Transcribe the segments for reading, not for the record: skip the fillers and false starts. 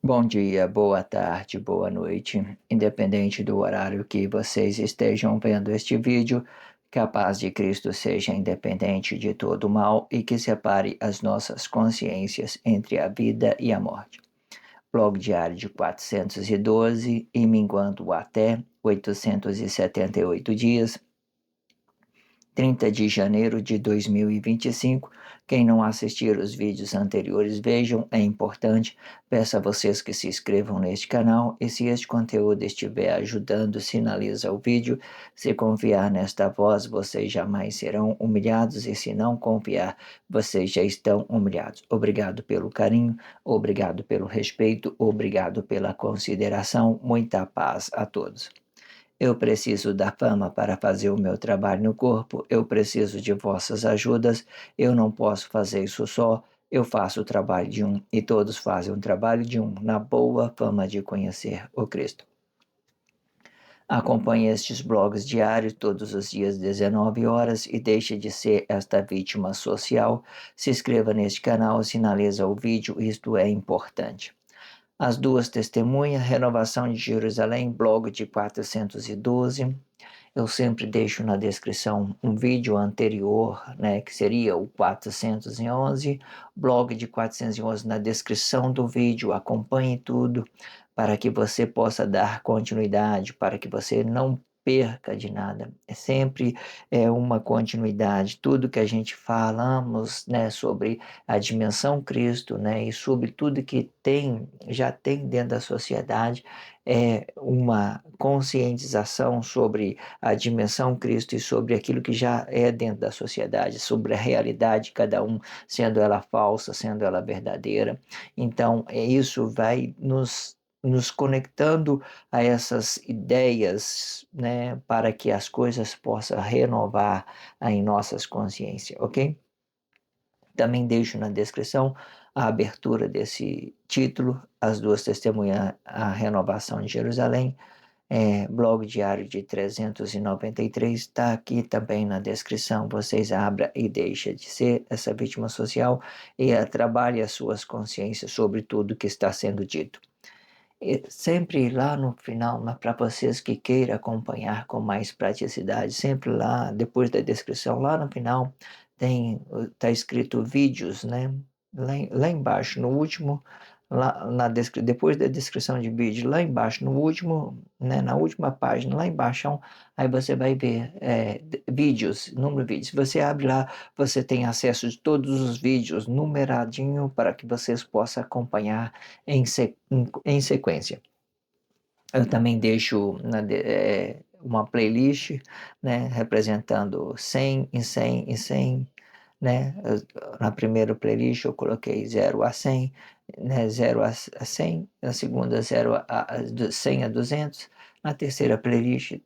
Bom dia, boa tarde, boa noite, independente do horário que vocês estejam vendo este vídeo, que a paz de Cristo seja independente de todo mal e que separe as nossas consciências entre a vida e a morte. Blog diário de 412 e minguando até 878 dias, 30 de janeiro de 2025. Quem não assistir os vídeos anteriores, vejam, é importante. Peço a vocês que se inscrevam neste canal e se este conteúdo estiver ajudando, sinaliza o vídeo. Se confiar nesta voz, vocês jamais serão humilhados e se não confiar, vocês já estão humilhados. Obrigado pelo carinho, obrigado pelo respeito, obrigado pela consideração. Muita paz a todos. Eu preciso da fama para fazer o meu trabalho no corpo, eu preciso de vossas ajudas, eu não posso fazer isso só, eu faço o trabalho de um e todos fazem o trabalho de um, na boa fama de conhecer o Cristo. Acompanhe estes blogs diários todos os dias 19 horas e deixe de ser esta vítima social. Se inscreva neste canal, sinaliza o vídeo, isto é importante. As duas testemunhas, Renovação de Jerusalém, blog de 412. Eu sempre deixo na descrição um vídeo anterior, né, que seria o 411, blog de 411 na descrição do vídeo. Acompanhe tudo para que você possa dar continuidade, para que você não perca de nada. É sempre uma continuidade. Tudo que a gente falamos, né, sobre a dimensão Cristo, né, e sobre tudo que já tem dentro da sociedade, é uma conscientização sobre a dimensão Cristo e sobre aquilo que já é dentro da sociedade, sobre a realidade de cada um, sendo ela falsa, sendo ela verdadeira. Então, isso vai nos conectando a essas ideias, né, para que as coisas possam renovar em nossas consciências, ok? Também deixo na descrição a abertura desse título, As Duas Testemunhas, a Renovação de Jerusalém, blog diário de 393, está aqui também na descrição. Vocês abram e deixem de ser essa vítima social e trabalhe as suas consciências sobre tudo que está sendo dito. E sempre lá no final, para vocês que queiram acompanhar com mais praticidade, sempre lá, depois da descrição, lá no final, tá escrito vídeos, né? Lá embaixo, no último, depois da descrição de vídeo, lá embaixo, no último, né, na última página, lá embaixo, aí você vai ver vídeos, número de vídeos. Se você abre lá, você tem acesso a todos os vídeos numeradinho para que vocês possam acompanhar em sequência. Eu também deixo uma playlist, né, representando 100 em 100 em 100, né? Na primeira playlist eu coloquei 0 a 100, né, 0 a 100, na segunda 100 a 200, na terceira playlist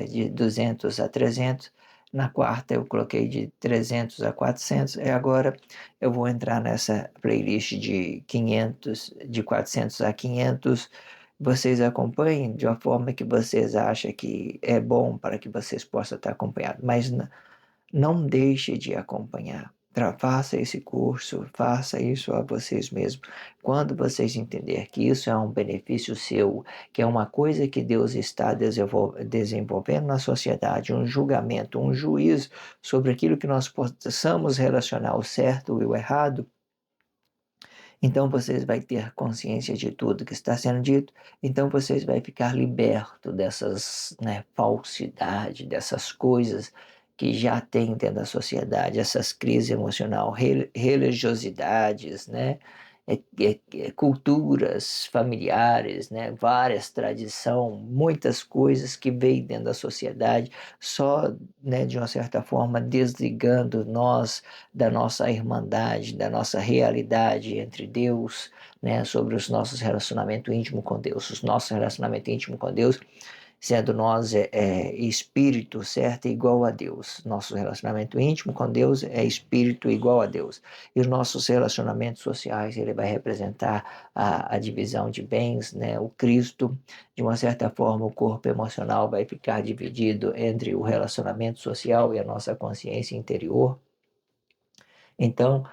de 200 a 300, na quarta eu coloquei de 300 a 400, e agora eu vou entrar nessa playlist de 500, de 400 a 500. Vocês acompanhem de uma forma que vocês acham que é bom para que vocês possam estar acompanhados, mas não deixe de acompanhar. Faça esse curso, faça isso a vocês mesmos. Quando vocês entenderem que isso é um benefício seu, que é uma coisa que Deus está desenvolvendo na sociedade, um julgamento, um juízo sobre aquilo que nós possamos relacionar o certo e o errado, então vocês vão ter consciência de tudo que está sendo dito, então vocês vão ficar liberto dessas, né, falsidades, dessas coisas que já tem dentro da sociedade, essas crises emocionais, religiosidades, né, culturas familiares, né, várias tradições, muitas coisas que vêm dentro da sociedade, só, né, de uma certa forma, desligando nós da nossa irmandade, da nossa realidade entre Deus, né, sobre os nossos relacionamentos íntimos com Deus, os nossos relacionamentos íntimos com Deus, sendo nós espírito, certo, igual a Deus. Nosso relacionamento íntimo com Deus é espírito igual a Deus. E os nossos relacionamentos sociais, ele vai representar a divisão de bens, né, o Cristo. De uma certa forma, o corpo emocional vai ficar dividido entre o relacionamento social e a nossa consciência interior. Então,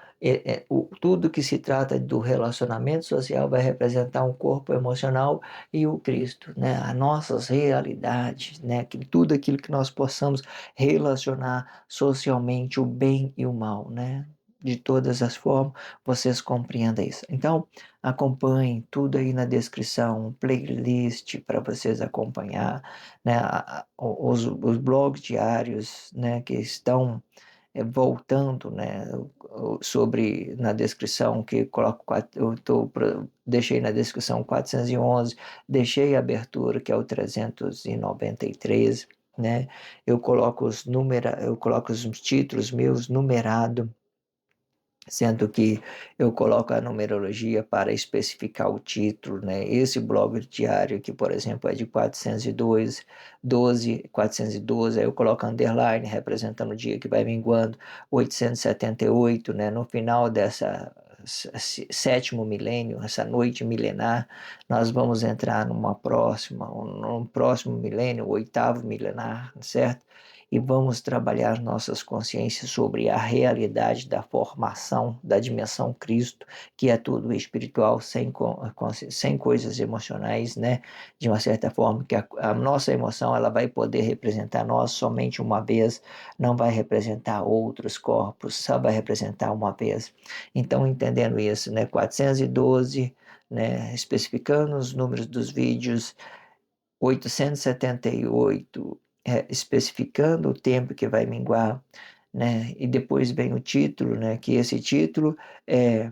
tudo que se trata do relacionamento social vai representar um corpo emocional e o Cristo, né? As nossas realidades, né? Tudo aquilo que nós possamos relacionar socialmente, o bem e o mal, né? De todas as formas, vocês compreendem isso. Então, acompanhem tudo aí na descrição, um playlist para vocês acompanhar, né? Os blogs diários, né? Que estão voltando, né, sobre na descrição que coloco deixei na descrição 411, deixei a abertura que é o 393, né? Eu coloco os títulos meus numerados, sendo que eu coloco a numerologia para especificar o título, né? Esse blog diário aqui, por exemplo, é de 402, 412, aí eu coloco underline, representando o dia que vai minguando, 878, né? No final dessa sétimo milênio, essa noite milenar, nós vamos entrar num próximo milênio, o oitavo milenar, certo? E vamos trabalhar nossas consciências sobre a realidade da formação da dimensão Cristo, que é tudo espiritual, sem coisas emocionais, né? De uma certa forma, que a nossa emoção ela vai poder representar nós somente uma vez, não vai representar outros corpos, só vai representar uma vez. Então, entendendo isso, né? 412, né? Especificando os números dos vídeos, 878 especificando o tempo que vai minguar, né? E depois vem o título, né? Que esse título é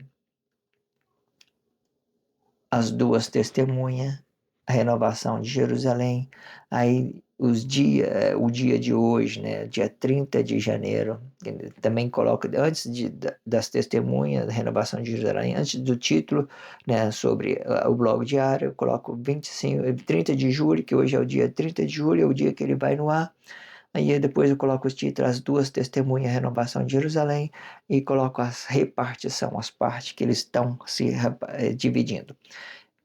As Duas Testemunhas, a renovação de Jerusalém, aí o dia de hoje, né? Dia 30 de janeiro, também coloca, das testemunhas, da renovação de Jerusalém, antes do título, né? Sobre o blog diário, eu coloco 30 de julho, que hoje é o dia 30 de julho, é o dia que ele vai no ar. Aí depois eu coloco os títulos, As Duas Testemunhas, Renovação de Jerusalém, e coloco a repartição, as partes que eles estão dividindo.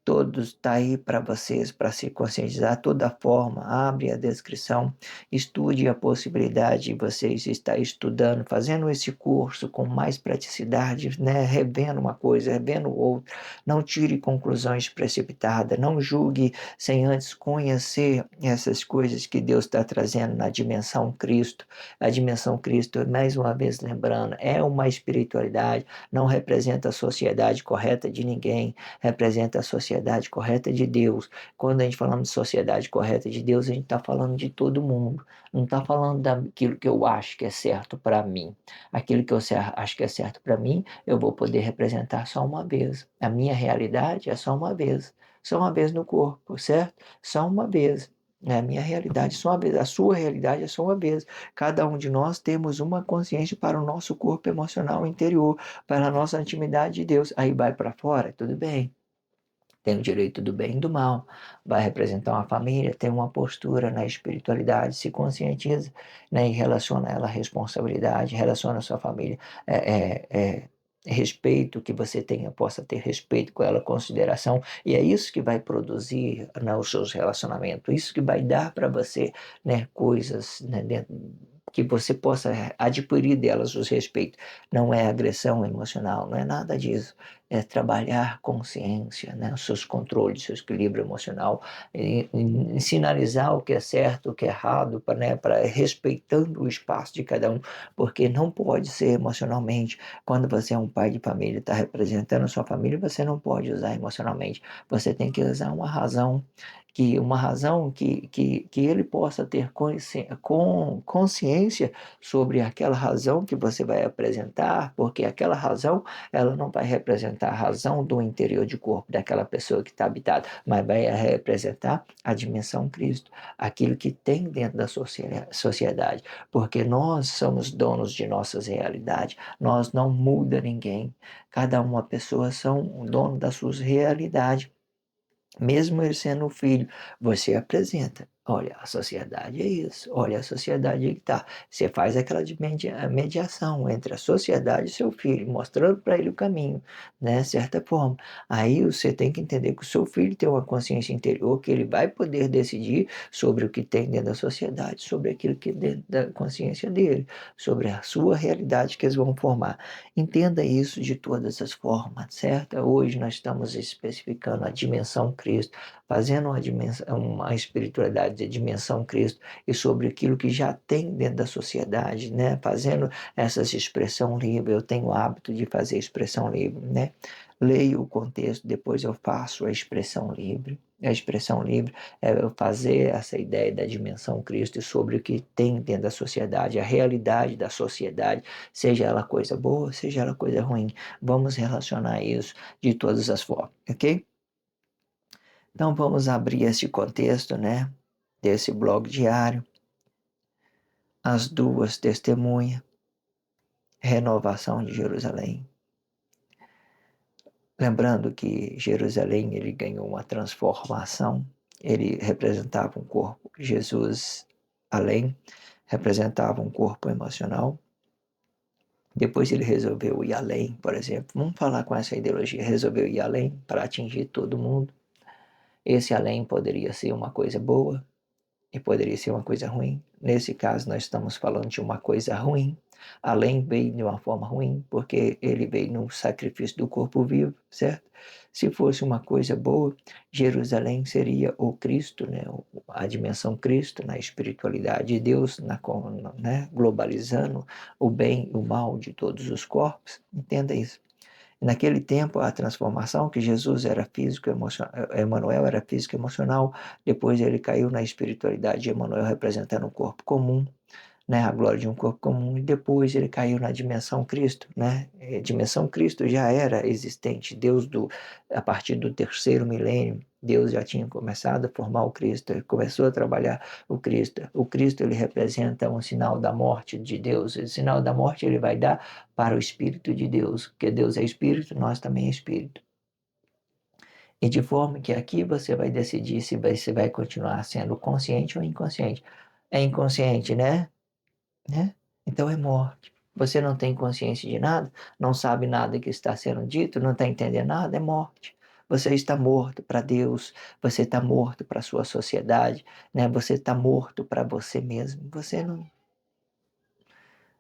Todos está aí para vocês, para se conscientizar, toda forma, abre a descrição, estude a possibilidade de vocês estar estudando, fazendo esse curso com mais praticidade, né? Revendo uma coisa, revendo outra, não tire conclusões precipitadas, não julgue sem antes conhecer essas coisas que Deus está trazendo na dimensão Cristo. A dimensão Cristo, mais uma vez lembrando, é uma espiritualidade, não representa a sociedade correta de ninguém, representa a sociedade correta de Deus. Quando a gente falando de sociedade correta de Deus, a gente está falando de todo mundo. Não está falando daquilo que eu acho que é certo para mim. Aquilo que eu acho que é certo para mim, eu vou poder representar só uma vez. A minha realidade é só uma vez. Só uma vez no corpo, certo? Só uma vez. É a minha realidade, só uma vez. A sua realidade é só uma vez. Cada um de nós temos uma consciência para o nosso corpo emocional interior, para a nossa intimidade de Deus. Aí vai para fora, tudo bem. Tem o direito do bem e do mal, vai representar uma família, tem uma postura na espiritualidade, se conscientiza, né, e relaciona ela à responsabilidade, relaciona a sua família, respeito, que você tenha, possa ter respeito com ela, consideração, e é isso que vai produzir, né, os seus relacionamentos, isso que vai dar para você, né, coisas, né, que você possa adquirir delas os respeitos. Não é agressão emocional, não é nada disso, é trabalhar consciência, né? Os seus controles, seu equilíbrio emocional, e sinalizar o que é certo, o que é errado, para respeitando o espaço de cada um, porque não pode ser emocionalmente. Quando você é um pai de família, está representando a sua família, você não pode usar emocionalmente. Você tem que usar uma razão que ele possa ter consciência sobre aquela razão que você vai apresentar, porque aquela razão ela não vai representar a razão do interior de corpo daquela pessoa que está habitada, mas vai representar a dimensão Cristo, aquilo que tem dentro da sociedade, porque nós somos donos de nossas realidades, nós não muda ninguém, cada uma pessoa são dono das suas realidades. Mesmo ele sendo filho, você apresenta. Olha, a sociedade é isso. Olha, a sociedade aí que tá. Você faz aquela de mediação entre a sociedade e seu filho, mostrando para ele o caminho, né, certa forma. Aí você tem que entender que o seu filho tem uma consciência interior, que ele vai poder decidir sobre o que tem dentro da sociedade, sobre aquilo que é dentro da consciência dele, sobre a sua realidade que eles vão formar. Entenda isso de todas as formas, certo? Hoje nós estamos especificando a dimensão Cristo, fazendo uma espiritualidade de dimensão Cristo e sobre aquilo que já tem dentro da sociedade, né? Fazendo essas expressão livre, eu tenho o hábito de fazer expressão livre, né? Leio o contexto, depois eu faço a expressão livre. A expressão livre é eu fazer essa ideia da dimensão Cristo e sobre o que tem dentro da sociedade, a realidade da sociedade, seja ela coisa boa, seja ela coisa ruim. Vamos relacionar isso de todas as formas, ok? Então vamos abrir esse contexto, né, desse blog diário, as duas testemunhas, renovação de Jerusalém. Lembrando que Jerusalém ele ganhou uma transformação, ele representava um corpo, Jesus além representava um corpo emocional. Depois ele resolveu ir além, por exemplo. Vamos falar com essa ideologia, resolveu ir além para atingir todo mundo. Esse além poderia ser uma coisa boa, e poderia ser uma coisa ruim. Nesse caso, nós estamos falando de uma coisa ruim. Além veio de uma forma ruim, porque ele veio no sacrifício do corpo vivo, certo? Se fosse uma coisa boa, Jerusalém seria o Cristo, né? A dimensão Cristo na espiritualidade de Deus, né? Globalizando o bem e o mal de todos os corpos. Entenda isso. Naquele tempo, a transformação, que Jesus era físico, emocional, Emmanuel era físico emocional, depois ele caiu na espiritualidade de Emmanuel representando um corpo comum, né, a glória de um corpo comum, e depois ele caiu na dimensão Cristo, né? A dimensão Cristo já era existente, a partir do terceiro milênio, Deus já tinha começado a formar o Cristo, ele começou a trabalhar o Cristo. O Cristo ele representa um sinal da morte de Deus, o sinal da morte ele vai dar para o Espírito de Deus, porque Deus é Espírito, nós também é Espírito. E de forma que aqui você vai decidir se você vai continuar sendo consciente ou inconsciente. É inconsciente, né? Então é morte. Você não tem consciência de nada, não sabe nada que está sendo dito, não está entendendo nada, é morte. Você está morto para Deus, você está morto para a sua sociedade, né? Você está morto para você mesmo. Você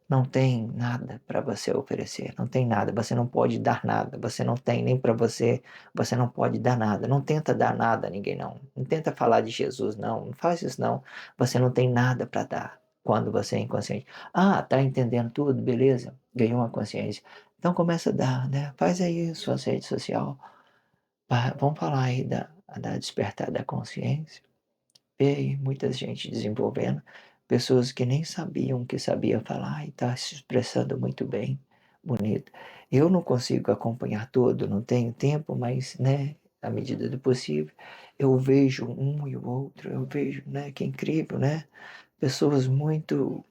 não tem nada para você oferecer, não tem nada, você não pode dar nada, você não tem nem para você, você não pode dar nada. Não tenta dar nada a ninguém, não. Não tenta falar de Jesus, não. Não faz isso, não. Você não tem nada para dar quando você é inconsciente. Ah, tá entendendo tudo, beleza? Ganhou uma consciência. Então começa a dar, né? Faz aí sua rede social. Vamos falar aí da despertar da consciência. Vê aí muita gente desenvolvendo, pessoas que nem sabiam que sabia falar e está se expressando muito bem, bonito. Eu não consigo acompanhar tudo, não tenho tempo, mas, né, à medida do possível, eu vejo um e o outro, eu vejo, né, que incrível, né? Pessoas muito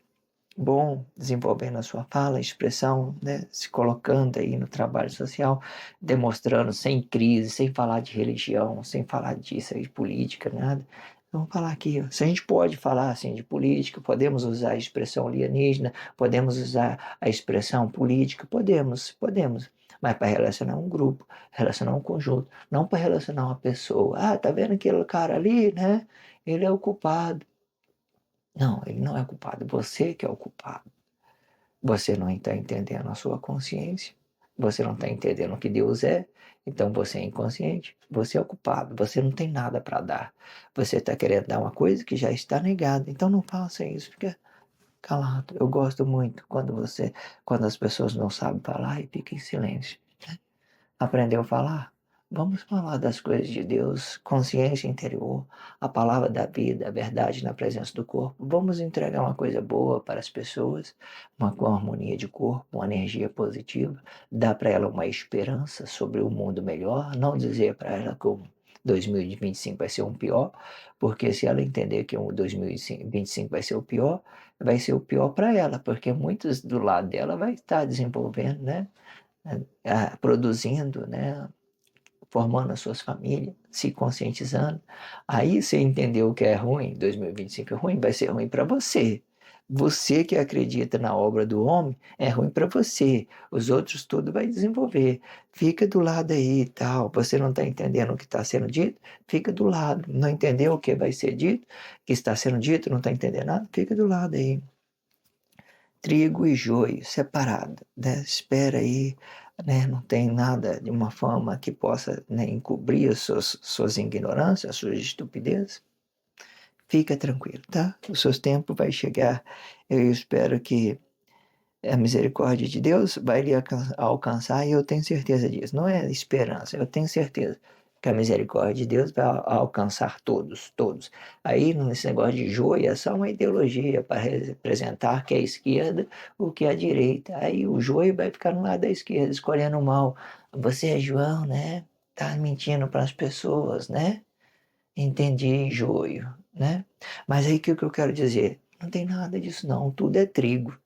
bom desenvolvendo a sua fala, a expressão, né, se colocando aí no trabalho social, demonstrando sem crise, sem falar de religião, sem falar disso aí, de política, nada. Vamos falar aqui, ó. Se a gente pode falar assim de política, podemos usar a expressão alienígena, podemos usar a expressão política, podemos, mas para relacionar um grupo, relacionar um conjunto, não para relacionar uma pessoa. Ah, tá vendo aquele cara ali, né? Ele é o culpado. Não, ele não é culpado, você que é o culpado. Você não está entendendo a sua consciência, você não está entendendo o que Deus é, então você é inconsciente, você é o culpado, você não tem nada para dar. Você está querendo dar uma coisa que já está negada, então não faça isso, fica calado. Eu gosto muito quando as pessoas não sabem falar e ficam em silêncio. Aprendeu a falar? Vamos falar das coisas de Deus, consciência interior, a palavra da vida, a verdade na presença do corpo. Vamos entregar uma coisa boa para as pessoas, com harmonia de corpo, uma energia positiva, dar para ela uma esperança sobre o um mundo melhor, não dizer para ela que o 2025 vai ser um pior, porque se ela entender que o 2025 vai ser o pior para ela, porque muitos do lado dela vai estar desenvolvendo, né? Produzindo, né, formando as suas famílias, se conscientizando. Aí você entendeu o que é ruim, 2025 é ruim, vai ser ruim para você. Você que acredita na obra do homem, é ruim para você. Os outros tudo vai desenvolver. Fica do lado aí e tal. Você não está entendendo o que está sendo dito? Fica do lado. Não entendeu o que vai ser dito? O que está sendo dito? Não está entendendo nada? Fica do lado aí. Trigo e joio separado, né? Espera aí, né? Não tem nada de uma forma que possa, né, encobrir as suas ignorâncias, as suas estupidezes. Fica tranquilo, tá? O seu tempo vai chegar. Eu espero que a misericórdia de Deus vai lhe alcançar e eu tenho certeza disso. Não é esperança, eu tenho certeza que a misericórdia de Deus vai alcançar todos, todos. Aí, nesse negócio de joio, é só uma ideologia para representar que é a esquerda o que é a direita. Aí o joio vai ficar no lado da esquerda, escolhendo o mal. Você é João, né? Tá mentindo para as pessoas, né? Entendi, joio, né? Mas aí o que eu quero dizer? Não tem nada disso não, tudo é trigo.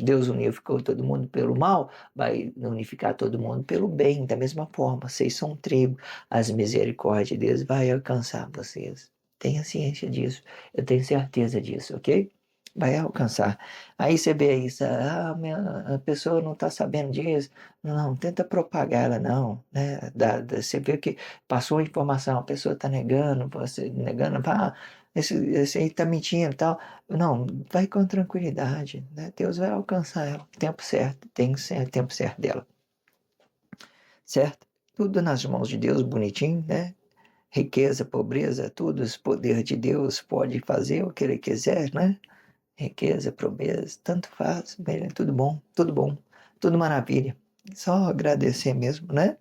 Deus unificou todo mundo pelo mal, vai unificar todo mundo pelo bem, da mesma forma. Vocês são trigo, as misericórdias de Deus vai alcançar vocês. Tenha ciência disso, eu tenho certeza disso, ok? Vai alcançar. Aí você vê isso, a pessoa não está sabendo disso. Não, tenta propagar ela não, né? Você vê que passou a informação, a pessoa está negando, você negando, esse aí está mentindo e tal. Não, vai com tranquilidade, né? Deus vai alcançar ela, tempo certo, tem tempo certo dela, certo? Tudo nas mãos de Deus, bonitinho, né? Riqueza, pobreza, tudo, o poder de Deus pode fazer o que Ele quiser, né? Riqueza, pobreza, tanto faz, tudo bom, tudo maravilha. Só agradecer mesmo, né?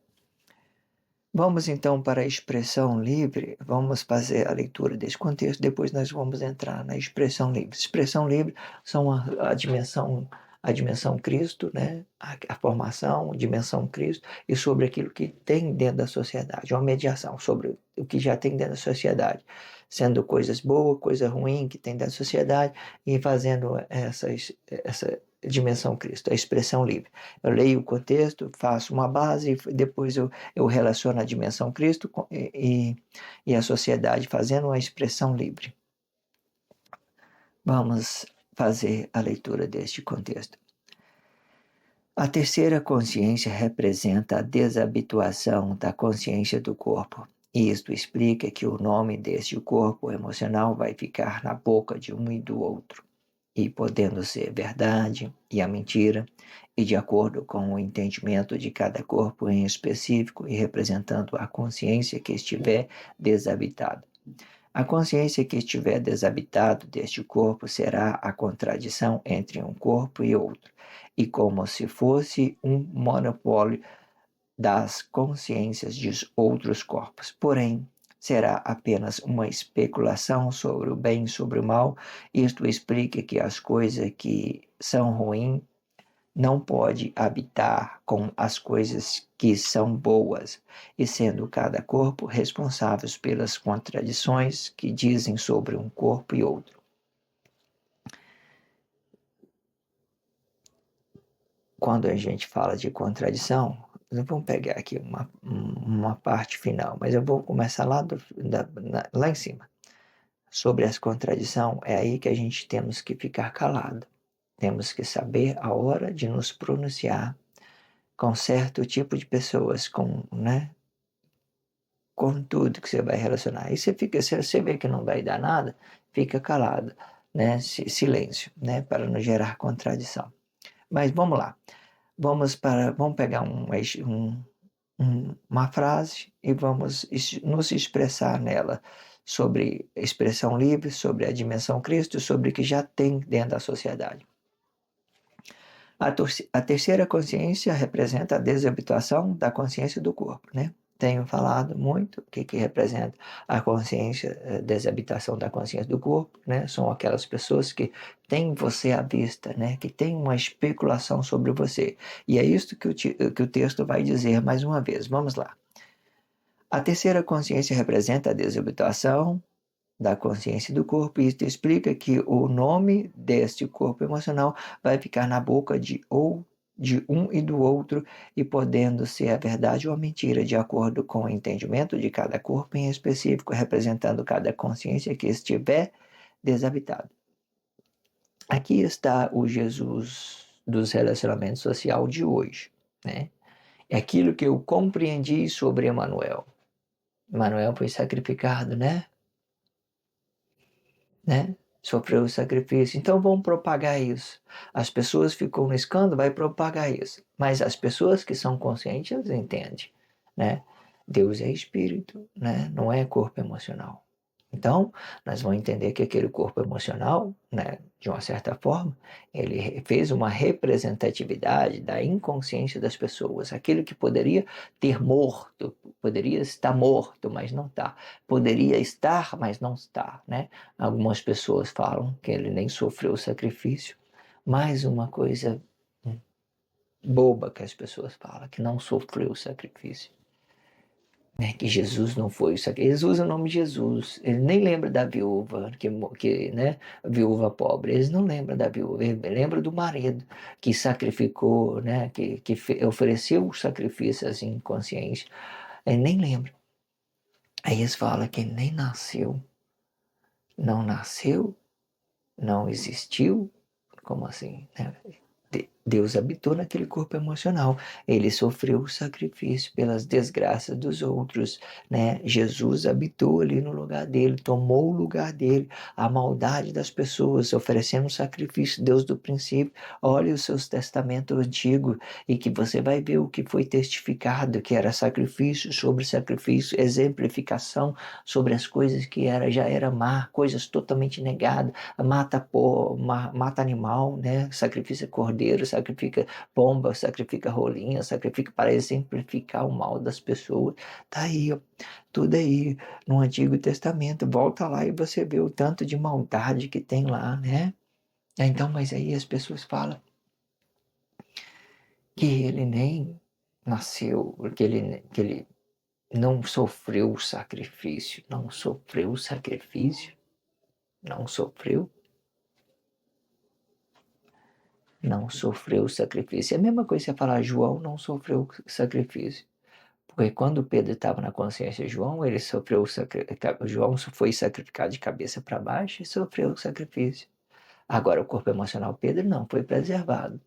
Vamos então para a expressão livre, vamos fazer a leitura desse contexto, depois nós vamos entrar na expressão livre. Expressão livre são a dimensão Cristo, né? A formação, a dimensão Cristo, e sobre aquilo que tem dentro da sociedade, uma mediação sobre o que já tem dentro da sociedade, sendo coisas boas, coisa ruim que tem dentro da sociedade, e fazendo essa dimensão Cristo, a expressão livre. Eu leio o contexto, faço uma base, depois eu relaciono a dimensão Cristo e a sociedade fazendo uma expressão livre. Vamos fazer a leitura deste contexto. A terceira consciência representa a desabituação da consciência do corpo. Isto explica que o nome deste corpo emocional vai ficar na boca de um e do outro, e podendo ser verdade e a mentira, e de acordo com o entendimento de cada corpo em específico e representando a consciência que estiver desabitada. A consciência que estiver desabitado deste corpo será a contradição entre um corpo e outro, e como se fosse um monopólio das consciências de outros corpos. Porém, será apenas uma especulação sobre o bem e sobre o mal. Isto explica que as coisas que são ruins não pode habitar com as coisas que são boas, e sendo cada corpo responsáveis pelas contradições que dizem sobre um corpo e outro. Quando a gente fala de contradição, vamos pegar aqui uma parte final, mas eu vou começar lá em cima. Sobre as contradições, é aí que a gente temos que ficar calado. Temos que saber a hora de nos pronunciar com certo tipo de pessoas, né, com tudo que você vai relacionar. Aí se você vê que não vai dar nada, fica calado, né, silêncio, né, para não gerar contradição. Mas vamos lá, vamos pegar uma frase e vamos nos expressar nela sobre expressão livre, sobre a dimensão Cristo, sobre o que já tem dentro da sociedade. A terceira consciência representa a desabituação da consciência do corpo, né? Tenho falado muito o que representa a consciência, a desabitação da consciência do corpo, né? São aquelas pessoas que têm você à vista, né? Que têm uma especulação sobre você. E é isso que o texto vai dizer mais uma vez. Vamos lá. A terceira consciência representa a desabituação da consciência do corpo, e isso explica que o nome deste corpo emocional vai ficar na boca de um e do outro, e podendo ser a verdade ou a mentira, de acordo com o entendimento de cada corpo em específico, representando cada consciência que estiver desabitado. Aqui está o Jesus dos relacionamentos social de hoje, né? É aquilo que eu compreendi sobre Emanuel. Emanuel foi sacrificado, né? Sofreu o sacrifício. Então vamos propagar isso. As pessoas ficam no escândalo, vai propagar isso. Mas as pessoas que são conscientes, elas entendem, né? Deus é espírito, né? Não é corpo emocional. Então, nós vamos entender que aquele corpo emocional, né, de uma certa forma, ele fez uma representatividade da inconsciência das pessoas. Aquilo que poderia ter morto, poderia estar morto, mas não está. Poderia estar, mas não está, né? Algumas pessoas falam que ele nem sofreu o sacrifício. Mais uma coisa boba que as pessoas falam, que não sofreu o sacrifício. Né, que Jesus não foi isso aqui. Jesus é o nome de Jesus. Ele nem lembra da viúva, né, viúva pobre. Eles não lembram da viúva. Ele lembra do marido que sacrificou, né, que ofereceu o sacrifício assim, inconsciente. Ele nem lembra. Aí eles falam que ele nem nasceu. Não nasceu, não existiu. Como assim? Né? Deus habitou naquele corpo emocional. Ele sofreu o sacrifício pelas desgraças dos outros, né? Jesus habitou ali no lugar dele, tomou o lugar dele, a maldade das pessoas, oferecendo sacrifício. Deus do princípio, olhe os seus testamentos antigos e que você vai ver o que foi testificado, que era sacrifício sobre sacrifício, exemplificação sobre as coisas que já era má, coisas totalmente negadas, mata animal, né? Sacrifica cordeiro, sacrifica pomba, sacrifica rolinha, sacrifica para exemplificar o mal das pessoas. Tá aí, ó, tudo aí no Antigo Testamento. Volta lá e você vê o tanto de maldade que tem lá, né? Então, mas aí as pessoas falam que ele nem nasceu, que ele não sofreu o sacrifício, não sofreu o sacrifício, não sofreu. Não sofreu o sacrifício. É a mesma coisa que você falar, João não sofreu o sacrifício. Porque quando Pedro estava na consciência de João, ele sofreu o sacrifício. João foi sacrificado de cabeça para baixo e sofreu o sacrifício. Agora, o corpo emocional Pedro não, foi preservado.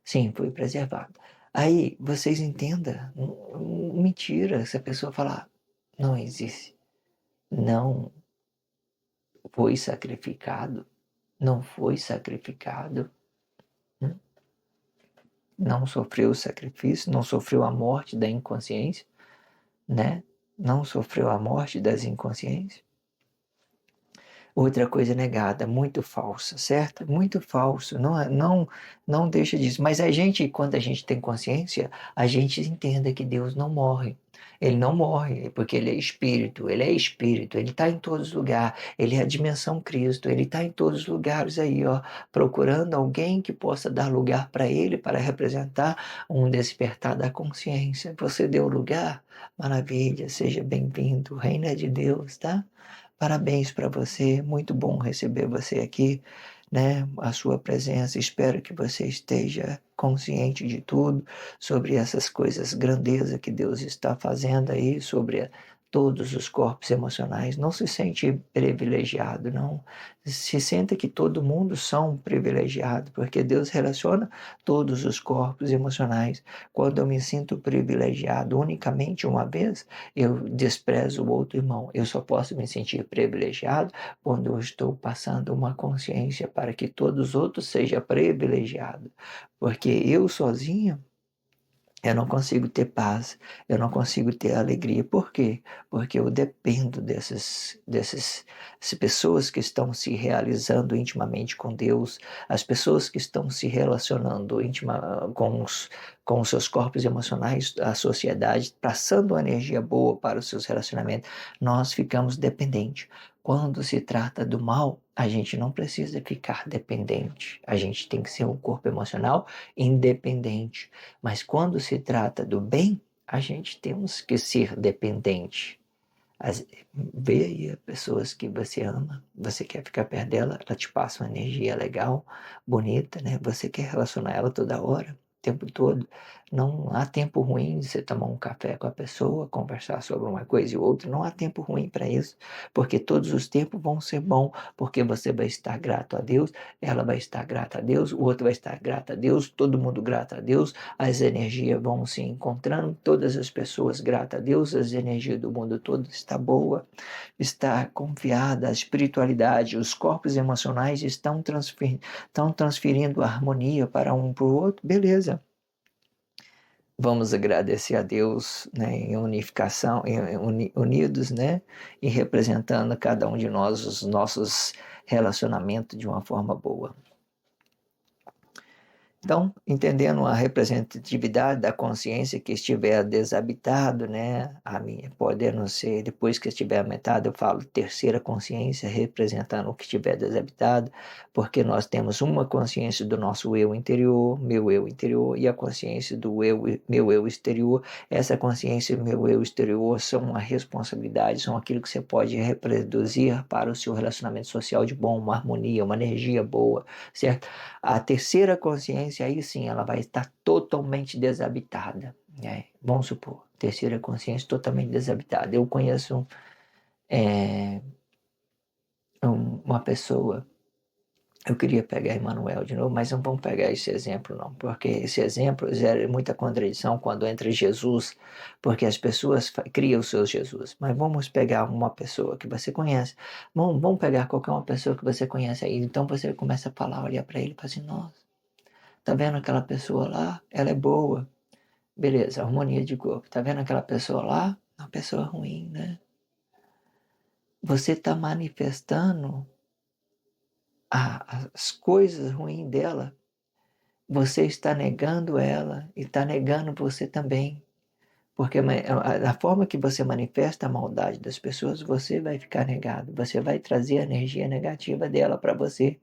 Sim, foi preservado. Aí, vocês entendam, mentira, se a pessoa falar, não existe, não foi sacrificado, não foi sacrificado, não sofreu o sacrifício, não sofreu a morte da inconsciência, né? Não sofreu a morte das inconsciências. Outra coisa negada, muito falsa, certo? Muito falso, não deixa disso. Mas a gente, quando a gente tem consciência, a gente entende que Deus não morre. Ele não morre, porque ele é espírito, ele está em todos os lugares, ele é a dimensão Cristo, ele está em todos os lugares aí, ó, procurando alguém que possa dar lugar para ele, para representar um despertar da consciência. Você deu lugar? Maravilha, seja bem-vindo, o reino é de Deus, tá? Parabéns para você, muito bom receber você aqui, né? A sua presença. Espero que você esteja consciente de tudo, sobre essas coisas, grandeza que Deus está fazendo aí, sobre todos os corpos emocionais. Não se sente privilegiado, não. Se sente que todo mundo são privilegiados, porque Deus relaciona todos os corpos emocionais. Quando eu me sinto privilegiado unicamente uma vez, eu desprezo o outro irmão. Eu só posso me sentir privilegiado quando eu estou passando uma consciência para que todos os outros sejam privilegiados. Porque eu sozinho, eu não consigo ter paz, eu não consigo ter alegria. Por quê? Porque eu dependo dessas pessoas que estão se realizando intimamente com Deus, as pessoas que estão se relacionando com os seus corpos emocionais, a sociedade, passando uma energia boa para os seus relacionamentos. Nós ficamos dependentes. Quando se trata do mal, a gente não precisa ficar dependente. A gente tem que ser um corpo emocional independente. Mas quando se trata do bem, a gente temos que ser dependente. Vê aí as pessoas que você ama, você quer ficar perto dela, ela te passa uma energia legal, bonita, né? Você quer relacionar ela toda hora, o tempo todo. Não há tempo ruim de você tomar um café com a pessoa, conversar sobre uma coisa e outra. Não há tempo ruim para isso, porque todos os tempos vão ser bons, porque você vai estar grato a Deus, ela vai estar grata a Deus, o outro vai estar grato a Deus, todo mundo grato a Deus, as energias vão se encontrando, todas as pessoas gratas a Deus, as energias do mundo todo está boa, está confiada, a espiritualidade, os corpos emocionais estão transferindo a harmonia para um para o outro, beleza. Vamos agradecer a Deus, né, em unificação, unidos, né, e representando cada um de nós os nossos relacionamentos de uma forma boa. Então, entendendo a representatividade da consciência que estiver desabitado, né, a minha, podendo ser, depois que estiver aumentado, eu falo terceira consciência, representando o que estiver desabitado, porque nós temos uma consciência do nosso eu interior, meu eu interior, e a consciência do eu, meu eu exterior. Essa consciência e meu eu exterior são uma responsabilidade, são aquilo que você pode reproduzir para o seu relacionamento social de bom, uma harmonia, uma energia boa, certo? A terceira consciência, aí sim, ela vai estar totalmente desabitada, né? Vamos supor, terceira consciência totalmente desabitada. Eu conheço é, uma pessoa, eu queria pegar Emmanuel de novo, mas não vamos pegar esse exemplo não, porque esse exemplo gera muita contradição quando entra Jesus, porque as pessoas criam o seu Jesus. Mas vamos pegar uma pessoa que você conhece, vamos pegar qualquer uma pessoa que você conhece aí, então você começa a falar, olhar para ele e fala assim, nossa, tá vendo aquela pessoa lá? Ela é boa. Beleza, harmonia de corpo. Tá vendo aquela pessoa lá? Uma pessoa ruim, né? Você tá manifestando as coisas ruins dela. Você está negando ela e está negando você também. Porque a forma que você manifesta a maldade das pessoas, você vai ficar negado. Você vai trazer a energia negativa dela para você.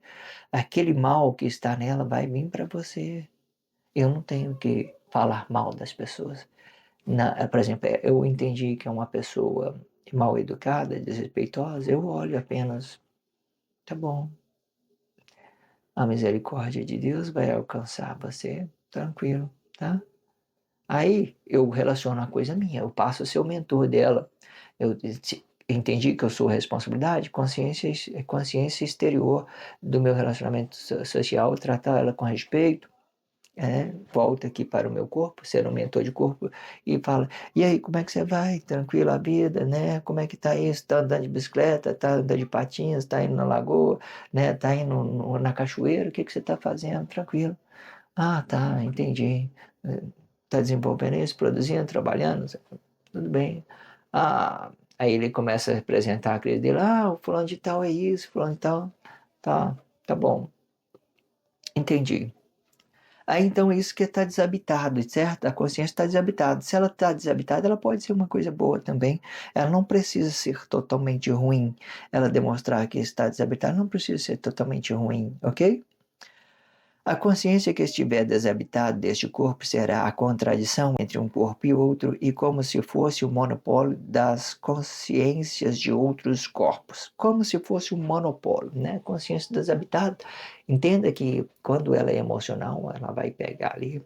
Aquele mal que está nela vai vir para você. Eu não tenho que falar mal das pessoas. Por exemplo, eu entendi que é uma pessoa mal educada, desrespeitosa, eu olho apenas, tá bom, a misericórdia de Deus vai alcançar você, tranquilo, tá? Aí eu relaciono a coisa minha, eu passo a ser o mentor dela. Eu entendi que eu sou responsabilidade, consciência exterior do meu relacionamento social, tratar ela com respeito, volta aqui para o meu corpo, ser um mentor de corpo, e fala, e aí, como é que você vai? Tranquilo a vida, né? Como é que tá isso? Tá andando de bicicleta? Tá andando de patins? Tá indo na lagoa? Né? Tá indo na cachoeira? O que que você tá fazendo? Tranquilo. Ah, tá, entendi. Tá desenvolvendo isso, produzindo, trabalhando? Tudo bem. Ah, aí ele começa a representar a crise dele. Ah, o fulano de tal é isso, fulano de tal. Tá, tá bom. Entendi. Aí então isso que está desabitado, certo? A consciência está desabitada. Se ela está desabitada, ela pode ser uma coisa boa também. Ela não precisa ser totalmente ruim. Ela demonstrar que está desabitada não precisa ser totalmente ruim, ok? A consciência que estiver desabitada deste corpo será a contradição entre um corpo e outro, e como se fosse o monopólio das consciências de outros corpos. Como se fosse um monopólio, né? Consciência desabitada. Entenda que quando ela é emocional, ela vai pegar ali,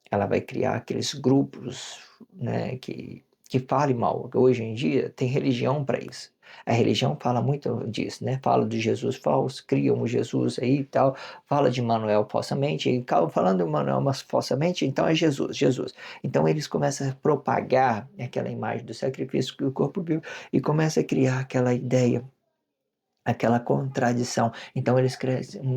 ela vai criar aqueles grupos, né, que falem mal. Hoje em dia tem religião para isso. A religião fala muito disso, né? Fala de Jesus falso, criam um Jesus aí e tal, fala de Manuel falsamente, e falando de Manuel mas falsamente, então é Jesus, Jesus. Então eles começam a propagar aquela imagem do sacrifício que o corpo viu e começa a criar aquela ideia, aquela contradição. Então eles crescem um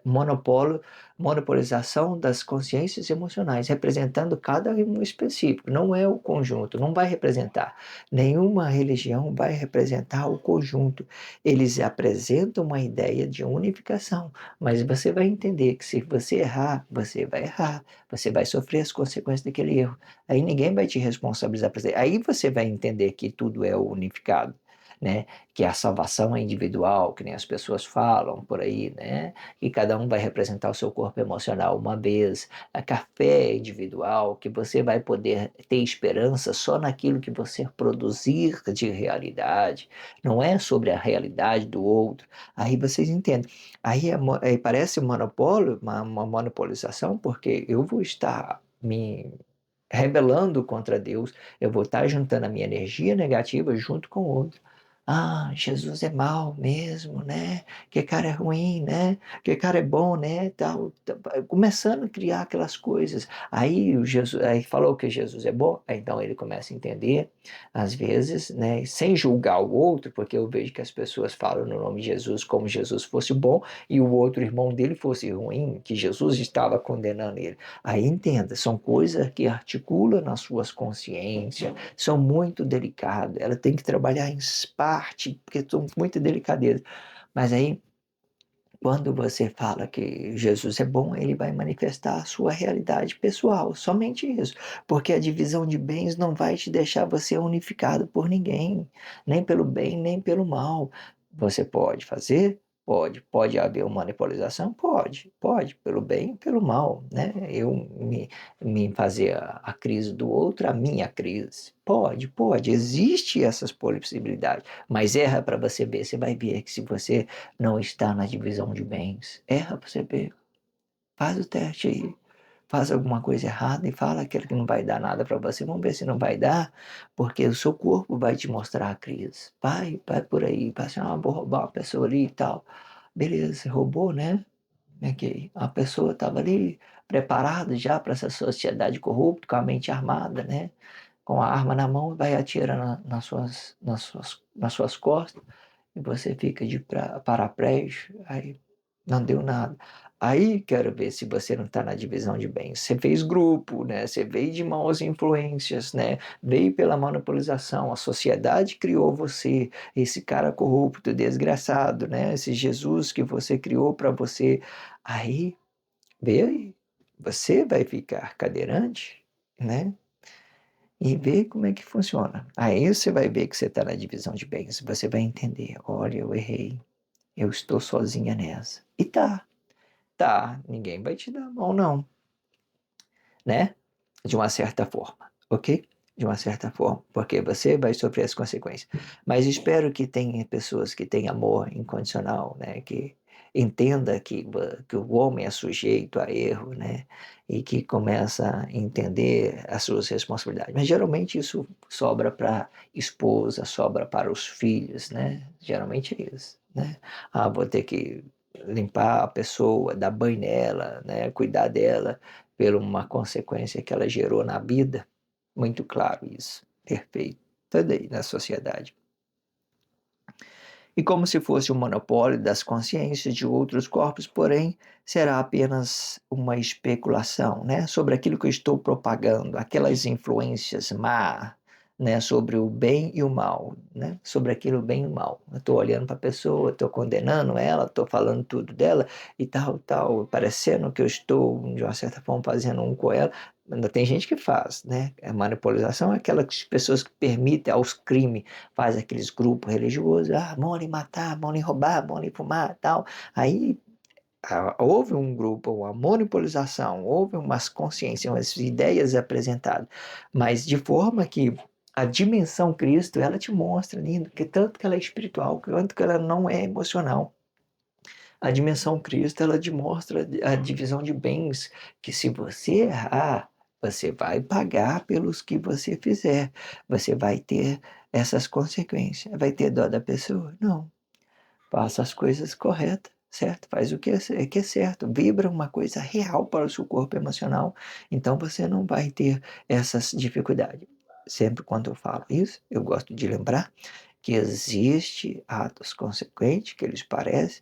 monopólio, monopolização das consciências emocionais, representando cada um específico, não é o conjunto, não vai representar. Nenhuma religião vai representar o conjunto. Eles apresentam uma ideia de unificação, mas você vai entender que se você errar, você vai errar, você vai sofrer as consequências daquele erro. Aí ninguém vai te responsabilizar por isso. Aí você vai entender que tudo é unificado. né? Que a salvação é individual, que nem as pessoas falam por aí, né? Que cada um vai representar o seu corpo emocional uma vez, que a fé é individual, que você vai poder ter esperança só naquilo que você produzir de realidade, não é sobre a realidade do outro. Aí vocês entendem. Aí parece um monopólio, uma monopolização, porque eu vou estar me rebelando contra Deus, eu vou estar juntando a minha energia negativa junto com o outro. Ah, Jesus é mau mesmo, né? Que cara é ruim, né? Que cara é bom, né? Começando a criar aquelas coisas. Aí falou que Jesus é bom, aí então ele começa a entender, às vezes, né? Sem julgar o outro, porque eu vejo que as pessoas falam no nome de Jesus como Jesus fosse bom e o outro irmão dele fosse ruim, que Jesus estava condenando ele. Aí entenda, são coisas que articulam nas suas consciências, são muito delicadas. Ela tem que trabalhar em parte, porque são muito delicadezas. Mas aí, quando você fala que Jesus é bom, ele vai manifestar a sua realidade pessoal, somente isso. Porque a divisão de bens não vai te deixar você unificado por ninguém, nem pelo bem, nem pelo mal. Você pode fazer? Pode. Pode haver uma manipulação? Pode, pelo bem e pelo mal, né? Me fazer a crise do outro, a minha crise. Pode. Existe essas possibilidades. Mas erra para você ver, você vai ver que se você não está na divisão de bens. Erra para você ver. Faz o teste aí. Faz alguma coisa errada e fala aquilo que não vai dar nada para você. Vamos ver se não vai dar, porque o seu corpo vai te mostrar a crise. Vai por aí. Vai assim, vou roubar uma pessoa ali e tal. Beleza, você roubou, né? Ok. A pessoa estava ali preparada já para essa sociedade corrupta, com a mente armada, né? Com a arma na mão, vai atirar nas suas costas e você fica de paraplégico, aí não deu nada. Aí quero ver se você não está na divisão de bens. Você fez grupo, né? Você veio de maus influências, né? Veio pela monopolização. A sociedade criou você, esse cara corrupto, desgraçado, né? Esse Jesus que você criou para você. Aí, vê aí, você vai ficar cadeirante, né? E ver como é que funciona. Aí você vai ver que você está na divisão de bens. Você vai entender: olha, eu errei. Eu estou sozinha nessa. E tá. Ninguém vai te dar a mão, não. Né? De uma certa forma. Ok? De uma certa forma. Porque você vai sofrer as consequências. Mas espero que tenha pessoas que têm amor incondicional, né? Que entenda que o homem é sujeito a erro, né? E que começa a entender as suas responsabilidades. Mas geralmente isso sobra para esposa, sobra para os filhos, né? Geralmente é isso, né? Ah, vou ter que limpar a pessoa, dar banho nela, né? Cuidar dela por uma consequência que ela gerou na vida. Muito claro isso. Perfeito. Tudo aí na sociedade. E como se fosse um monopólio das consciências de outros corpos, porém, será apenas uma especulação, né, sobre aquilo que eu estou propagando, aquelas influências má, né, sobre o bem e o mal, né, sobre aquilo bem e o mal. Eu estou olhando para a pessoa, estou condenando ela, estou falando tudo dela e tal, parecendo que eu estou, de uma certa forma, fazendo um com ela. Ainda tem gente que faz, né? A manipulação é aquelas pessoas que permitem aos crimes, faz aqueles grupos religiosos, mão em matar, mão em roubar, mão em fumar, tal. Aí houve um grupo, uma monopolização, houve umas consciências, umas ideias apresentadas, mas de forma que a dimensão Cristo, ela te mostra, lindo, que tanto que ela é espiritual, quanto que ela não é emocional. A dimensão Cristo, ela demonstra a divisão de bens, que se você errar, você vai pagar pelos que você fizer. Você vai ter essas consequências. Vai ter dó da pessoa? Não. Faça as coisas corretas, certo? Faz o que é certo. Vibra uma coisa real para o seu corpo emocional. Então você não vai ter essas dificuldades. Sempre quando eu falo isso, eu gosto de lembrar que existe atos consequentes, que eles parecem,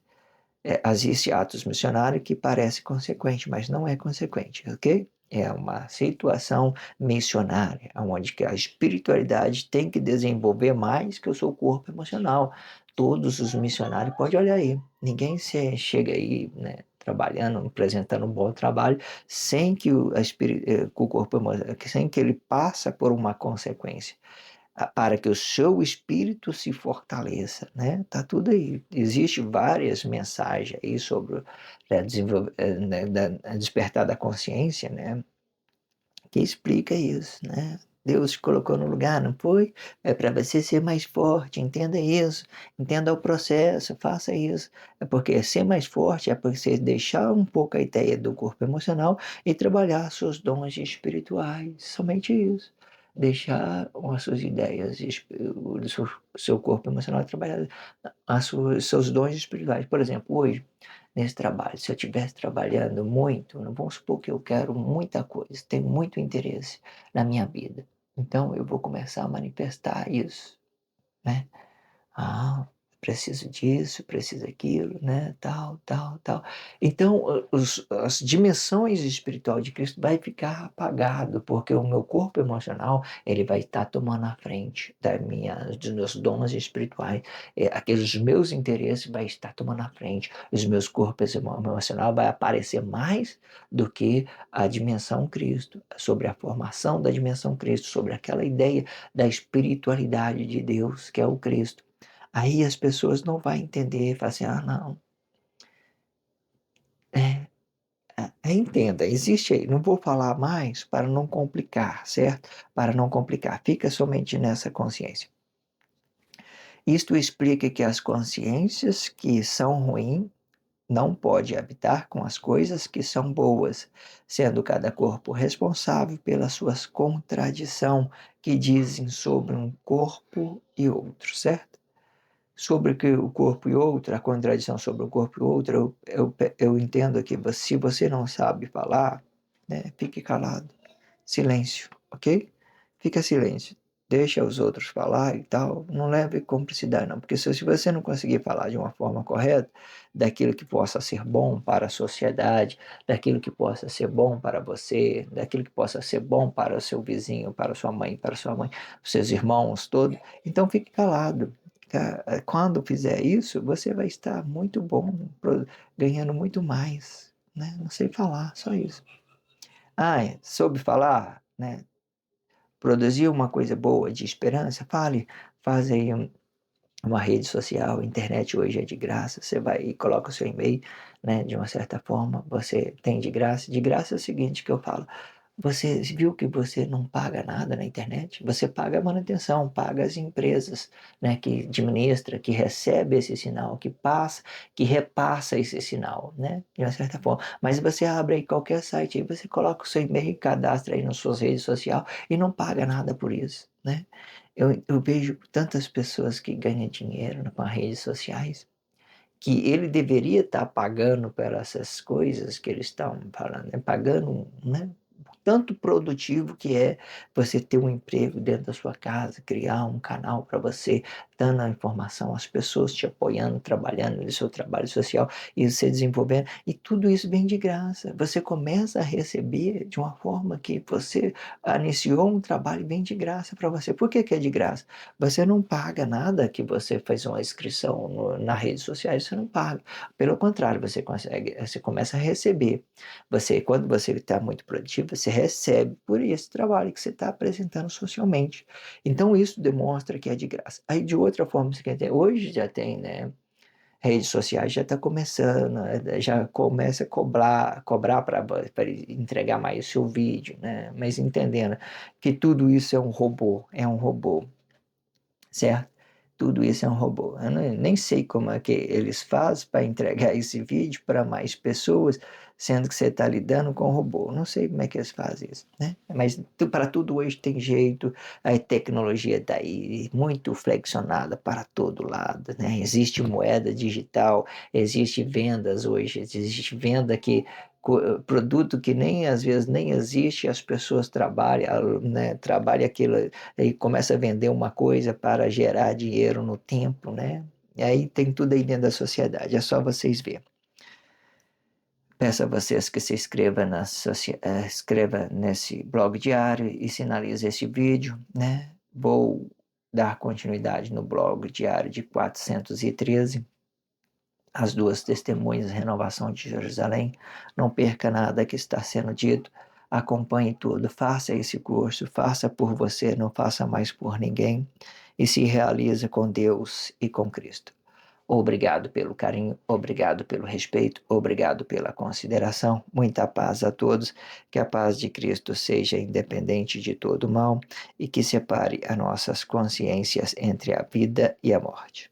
existe atos missionários que parece consequente, mas não é consequente, ok? É uma situação missionária, onde que a espiritualidade tem que desenvolver mais que o seu corpo emocional. Todos os missionários, pode olhar aí, ninguém chega aí, né, trabalhando, apresentando um bom trabalho, sem que o corpo, sem que ele passa por uma consequência. para que o seu espírito se fortaleça, né? Tá tudo aí. Existe várias mensagens aí sobre despertar da consciência, né? Que explica isso, né? Deus te colocou no lugar, não foi? É para você ser mais forte, entenda isso, entenda o processo, faça isso. É porque ser mais forte é para você deixar um pouco a ideia do corpo emocional e trabalhar seus dons espirituais, somente isso. Deixar as suas ideias, o seu corpo emocional trabalhar seus dons espirituais. Por exemplo, hoje, nesse trabalho, se eu estivesse trabalhando muito, vamos supor que eu quero muita coisa, tenho muito interesse na minha vida. Então, eu vou começar a manifestar isso, né? Ah, preciso disso, preciso daquilo, né? Tal, tal, tal. Então, as dimensões espirituais de Cristo vai ficar apagado, porque o meu corpo emocional, ele vai estar tomando a frente dos meus dons espirituais. Aqueles meus interesses vai estar tomando a frente. Os meus corpos emocional vai aparecer mais do que a dimensão Cristo, sobre a formação da dimensão Cristo, sobre aquela ideia da espiritualidade de Deus, que é o Cristo. Aí as pessoas não vão entender, falam assim, não, é, entenda, existe aí, não vou falar mais para não complicar, certo? Para não complicar, fica somente nessa consciência. Isto explica que as consciências que são ruins não pode habitar com as coisas que são boas, sendo cada corpo responsável pelas suas contradições que dizem sobre um corpo e outro, certo? Sobre que o corpo e outro, a contradição sobre o corpo e outro, eu entendo que se você não sabe falar, né, fique calado. Silêncio, ok? Fica silêncio. Deixa os outros falar e tal. Não leve cumplicidade, não. Porque se você não conseguir falar de uma forma correta, daquilo que possa ser bom para a sociedade, daquilo que possa ser bom para você, daquilo que possa ser bom para o seu vizinho, para sua mãe, seus irmãos, todos, então fique calado. Tá? Quando fizer isso, você vai estar muito bom, ganhando muito mais. Né? Não sei falar, só isso. Soube falar, né? Produzir uma coisa boa de esperança, fale, faz aí uma rede social, a internet hoje é de graça, você vai e coloca o seu e-mail, né? De uma certa forma, você tem de graça. De graça é o seguinte que eu falo, você viu que você não paga nada na internet? Você paga a manutenção, paga as empresas, né, que administra, que recebe esse sinal, que passa, que repassa esse sinal, né, de uma certa forma. Mas você abre aí qualquer site, aí você coloca o seu e-mail, cadastra aí nas suas redes sociais e não paga nada por isso, né? Eu vejo tantas pessoas que ganham dinheiro com as redes sociais, que ele deveria estar pagando pelas essas coisas que eles estão falando, né? Pagando, né? Tanto produtivo que é você ter um emprego dentro da sua casa, criar um canal para você, dando a informação às pessoas, te apoiando, trabalhando no seu trabalho social e você desenvolvendo. E tudo isso vem de graça. Você começa a receber de uma forma que você iniciou um trabalho e vem de graça para você. Por que que é de graça? Você não paga nada que você faz uma inscrição nas redes sociais, você não paga. Pelo contrário, você começa a receber. Quando você está muito produtivo, você recebe por esse trabalho que você está apresentando socialmente. Então, isso demonstra que é de graça. Aí, de outra forma, você quer ter, hoje já tem, né? Redes sociais já está começando, já começa a cobrar para entregar mais o seu vídeo, né? Mas entendendo que tudo isso é um robô, certo? Tudo isso é um robô. Eu nem sei como é que eles fazem para entregar esse vídeo para mais pessoas, sendo que você está lidando com o robô. Não sei como é que eles fazem isso, né? Mas para tudo hoje tem jeito, a tecnologia está aí muito flexionada para todo lado, né? Existe moeda digital, existe vendas hoje, existe venda que produto que nem às vezes nem existe, as pessoas trabalham, né? Trabalham aquilo e começa a vender uma coisa para gerar dinheiro no tempo, né? E aí tem tudo aí dentro da sociedade, é só vocês verem. Peço a vocês que se inscrevam escreva nesse blog diário e sinalize esse vídeo, né? Vou dar continuidade no blog diário de 413, as duas testemunhas, renovação de Jerusalém. Não perca nada que está sendo dito. Acompanhe tudo, faça esse curso, faça por você, não faça mais por ninguém, e se realiza com Deus e com Cristo. Obrigado pelo carinho, obrigado pelo respeito, obrigado pela consideração. Muita paz a todos. Que a paz de Cristo seja independente de todo mal e que separe as nossas consciências entre a vida e a morte.